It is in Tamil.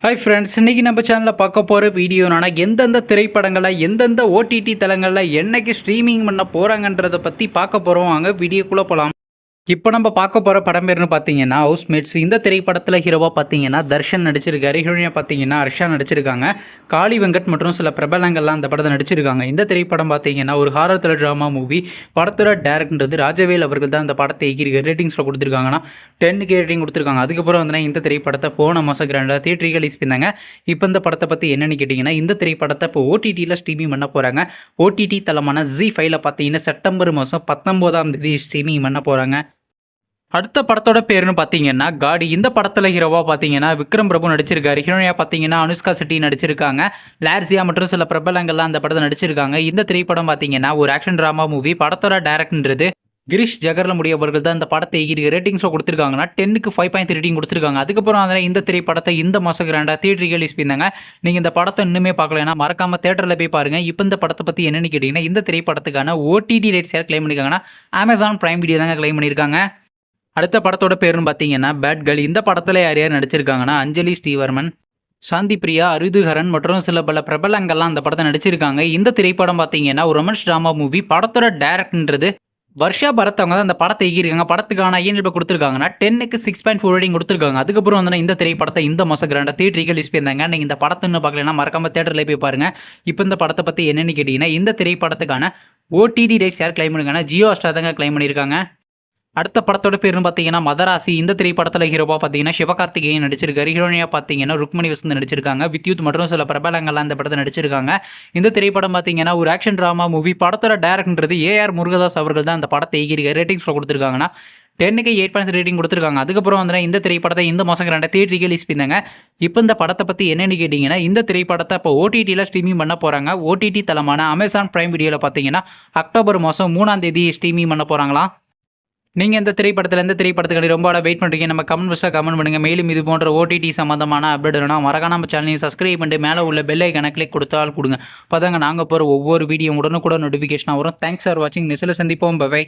ஹாய் ஃப்ரெண்ட்ஸ், இன்றைக்கி நம்ம சேனலில் பார்க்க போகிற வீடியோனா எந்தெந்த திரைப்படங்களை எந்தெந்த ஓடிடி தளங்களில் என்னைக்கு ஸ்ட்ரீமிங் பண்ண போகிறாங்கன்றதை பற்றி பார்க்க போகிறோம். வாங்க வீடியோக்குள்ளே போகலாம். இப்போ நம்ம பார்க்க போகிற படம் பேர்னு பார்த்தீங்கன்னா ஹவுஸ்மேட்ஸ். இந்த திரைப்படத்தில் ஹீரோவாக பார்த்தீங்கன்னா தர்ஷன் நடிச்சிருக்காரு. ஹீரோயினாக பார்த்தீங்கன்னா ஹர்ஷா நடிச்சிருக்காங்க. காளி வெங்கட் மற்றும் சில பிரபலங்கள்லாம் அந்த படத்தை நடிச்சிருக்காங்க. இந்த திரைப்படம் பார்த்தீங்கன்னா ஒரு ஹாரர் த்ரில்லர் ட்ராமா மூவி. படத்தோட டேரக்டர் ராஜவேல் அவர்கள் தான் அந்த படத்தை எகிரிக்க ரேட்டிங்ஸில் கொடுத்துருக்காங்கன்னா 10K ரேட்டிங் கொடுத்துருக்காங்க. அதுக்கப்புறம் வந்து இந்த திரைப்படத்தை போன மாதம் கிராண்டாக தியேட்டருக்கு ரிலீஸ் பண்ணாங்க. இப்போ இந்த படத்தை பற்றி என்னென்னு கேட்டிங்கன்னா, இந்த திரைப்படத்தை இப்போ ஓடிடியில் ஸ்ட்ரீமிங் பண்ண போகிறாங்க. ஓடிடி தளமான ZEE5ல பார்த்தீங்கன்னா செப்டம்பர் மாதம் 19ஆம் தேதி ஸ்ட்ரீமிங் பண்ண போகிறாங்க. அடுத்த படத்தோட பேருன்னு பார்த்தீங்கன்னா காடி. இந்த படத்தில் ஹீரோவாக பார்த்தீங்கன்னா விக்ரம் பிரபு நடிச்சிருக்காரு. ஹீரோனியாக பார்த்தீங்கன்னா அனுஷ்கா செட்டி நடிச்சிருக்காங்க. லார்சியா மற்றும் சில பிரபலங்கள்லாம் அந்த படத்தை நடிச்சிருக்காங்க. இந்த திரைப்படம் பார்த்தீங்கன்னா ஒரு ஆக்ஷன் ட்ராமா மூவி. படத்தோட டேரக்டர்ன்றது கிரீஷ் ஜகர்லமுடி அவர்கள் தான் இந்த படத்தை ரேட்டிங்ஸோ கொடுத்துருக்காங்கன்னா 10க்கு 5.3 ரேட்டிங் கொடுத்துருக்காங்க. அதுக்கப்புறம் அதில் இந்த திரைப்படத்தை இந்த மாதம் கிராண்டாக தியேட்டருக்கு ரிலீஸ் பண்ணாங்க. நீங்கள் இந்த படத்தை இன்னுமே பார்க்கலன்னா மறக்காமல் தேட்டரில் போய் பாருங்கள். இப்போ இந்த படத்தை பற்றி என்னென்னு கேட்டிங்கன்னா, இந்த திரைப்படத்துக்கான ஓடிடி ரைட்ஸ் யார் கிளைம் பண்ணியிருக்காங்கன்னா Amazon Prime Video தாங்க கிளைம் பண்ணியிருக்காங்க. அடுத்த படத்தோட பேருன்னு பார்த்தீங்கன்னா பேட் கேர்ள். இந்த படத்தில் யார் யார் நடிச்சிருக்காங்கன்னா அஞ்சலி ஸ்ரீவர்மன், சாந்தி பிரியா, அரிதுஹரன் மற்றும் சில பல பிரபலங்கள்லாம் அந்த படத்தை நடிச்சிருக்காங்க. இந்த திரைப்படம் பார்த்தீங்கன்னா ஒரு ரொமான்ஸ் ட்ராமா மூவி. படத்தோட டேரக்டர்ன்றது வர்ஷா பரத் அவங்க தான் அந்த படத்தை எகிரிக்காங்க. படத்துக்கான IMDb கொடுத்துருக்காங்கன்னா 10க்கு 6.4 ரேட்டிங் கொடுத்துருக்காங்க. அதுக்கப்புறம் வந்து இந்த திரைப்படத்தை இந்த மாதம் கிராண்டாக தியேட்டருக்கு ரிலீஸ் பண்ணாங்க. நீங்கள் இந்த படத்தை இன்னும் பார்க்கலன்னா மறக்காம தேட்டரில் போய் பாருங்கள். இப்போ இந்த படத்தை பற்றி என்னென்னு கேட்டிங்கன்னா, இந்த திரைப்படத்துக்கான ஓடிடி ரைட்ஸ் யார் கிளைம் பண்ணிருக்காங்கன்னா ஜியோ ஹாட்ஸ்டார் தாங்க கிளைம் பண்ணியிருக்காங்க. அடுத்த படத்தோட பேருன்னு பார்த்தீங்கன்னா மதராசி. இந்த திரைப்படத்தில் ஹீரோவாக பார்த்தீங்கன்னா சிவகார்த்திகேயன் நடிச்சிருக்காரு. ஹீரோனியாக பார்த்தீங்கன்னா ருக்மணி வசந்த் நடிச்சிருக்காங்க. வித்யுத் மற்றும் சில பிரபலங்கள்லாம் இந்த படத்தை நடிச்சிருக்காங்க. இந்த திரைப்படம் பார்த்தீங்கன்னா ஒரு ஆக்ஷன் ட்ராமா மூவி. படத்தோட டேரக்டர்ன்றது AR முருகதாஸ் அவர்கள் தான் அந்த படத்தை எகிரிக்க ரேட்டிங்ஸில் கொடுத்துருக்காங்கன்னா 10க்கு 8.3 ரேட்டிங் கொடுத்துருக்காங்க. அதுக்கப்புறம் வந்து இந்த திரைப்படத்தை இந்த மாதம் கிராண்டாக தியேட்டருக்கு ரிலீஸ் பண்ணாங்க. இப்போ இந்த படத்தை பற்றி என்னென்னு கேட்டிங்கன்னா, இந்த திரைப்படத்தை இப்போ ஓடிடியில் ஸ்ட்ரீமிங் பண்ண போகிறாங்க. ஓடிடி தளமான Amazon Prime Videoவில் பார்த்தீங்கன்னா அக்டோபர் மாதம் 3ஆம் தேதி ஸ்ட்ரீமிங் பண்ண போகிறாங்களாம். நீங்கள் இந்த திரைப்படத்துக்கு ரொம்ப வெயிட் பண்ணுறீங்க. நம்ம கமெண்ட் பாக்ஸில் கமெண்ட் பண்ணுங்கள். மேலும் இது போன்ற ஓடிடி சம்மந்தமான அப்டேட் வேணும் மறக்காம நம்ம சேனலையும் சப்ஸ்கிரைப் பண்ணிட்டு மேலே உள்ள பெல் ஐக்கானை கிளிக் கொடுத்தால் கொடுங்க. அப்போ தாங்க நாங்கள் போகிற ஒவ்வொரு வீடியோ உடனுக்குடன் நோட்டிஃபிகேஷனாக வரும். தேங்க்ஸ் ஃபார் வாட்சிங். நெக்ஸ்ட்டில் சந்திப்போம். பை.